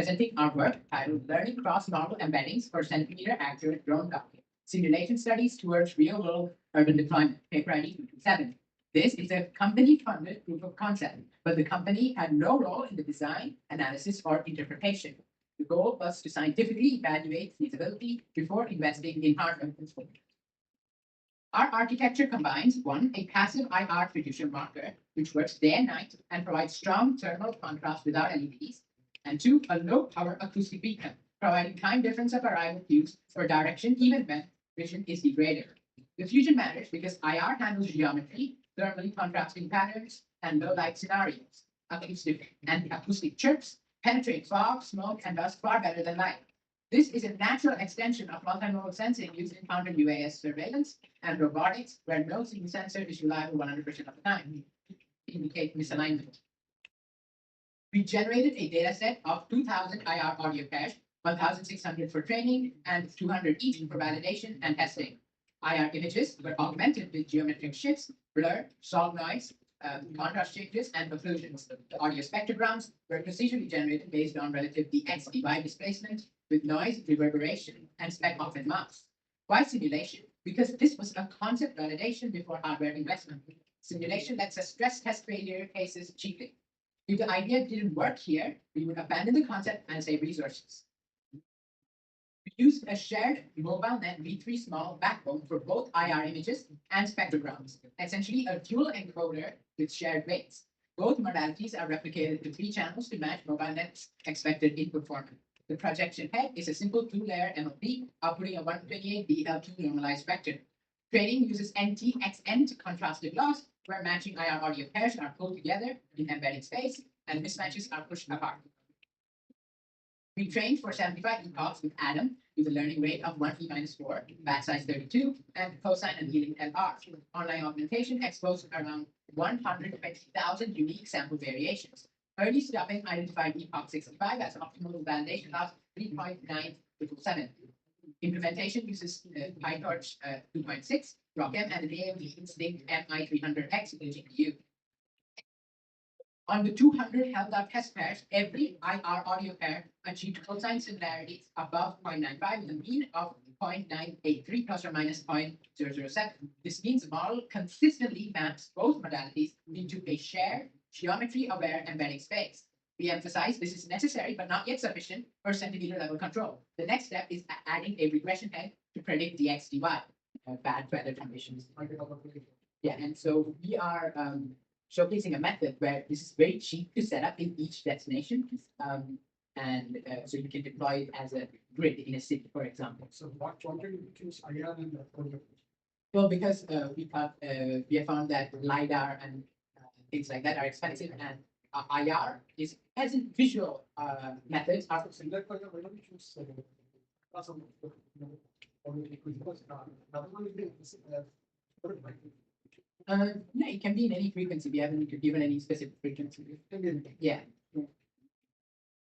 presenting our work titled Learning Cross-Modal Embeddings for Centimeter Accurate Drone Docking, Simulation Studies Towards Real-World Urban Deployment, paper ID 227. This is a company-funded proof of concept, but the company had no role in the design, analysis, or interpretation. The goal was to scientifically evaluate feasibility before investing in hardware. Our architecture combines 1, a passive IR fiduciary marker, which works day and night and provides strong thermal contrast without LEDs, and 2, a low-power acoustic beacon, providing time difference of arrival cues for direction even when vision is degraded. The fusion matters because IR handles geometry, thermally contrasting patterns, and low-light scenarios. Acoustic and acoustic chirps penetrate fog, smoke, and dust far better than light. This is a natural extension of multimodal sensing used in counter-UAS surveillance and robotics, where no single sensor is reliable 100% of the time, indicate misalignment. We generated a data set of 2,000 IR audio pairs, 1,600 for training, and 200 each for validation and testing. IR images were augmented with geometric shifts, blur, solid noise, contrast changes, and occlusions. The audio spectrograms were procedurally generated based on relative DX/DY displacement with noise, reverberation, and spec-off and mask. Why simulation? Because this was a concept validation before hardware investment. Simulation lets us stress test failure cases cheaply. If the idea didn't work here, we would abandon the concept and save resources. We used a shared mobile net V3 small backbone for both IR images and spectrograms, essentially a dual encoder with shared weights. Both modalities are replicated to 3 channels to match mobile net's expected input format. The projection head is a simple 2-layer MLP outputting a 128 BL2 normalized vector. Training uses NT-XN contrastive loss, where matching IR audio pairs are pulled together in embedding space and mismatches are pushed apart. We trained for 75 epochs with Adam with a learning rate of 1E-4, bat size 32, and cosine annealing LR. Online augmentation exposed around 120,000 unique sample variations. Early stopping identified epoch 65 as optimal validation of 3.977. Implementation uses PyTorch 2.6, ROCm, and an AMD Instinct MI300X with a GPU. On the 200 held out test pairs, every IR audio pair achieved cosine similarities above 0.95 with a mean of 0.983 plus or minus 0.007. This means the model consistently maps both modalities into a shared geometry-aware embedding space. We emphasize this is necessary but not yet sufficient for centimeter-level control. The next step is adding a regression head to predict DX/DY, bad weather conditions. Yeah, and so we are showcasing a method where this is very cheap to set up in each destination. So you can deploy it as a grid in a city, for example. So what did you choose IR and audio? Well, because we have found that LiDAR and things like that are expensive, and IR is as in visual methods are similar. Why don't you choose yeah, it can be in any frequency. We haven't given any specific frequency. Yeah.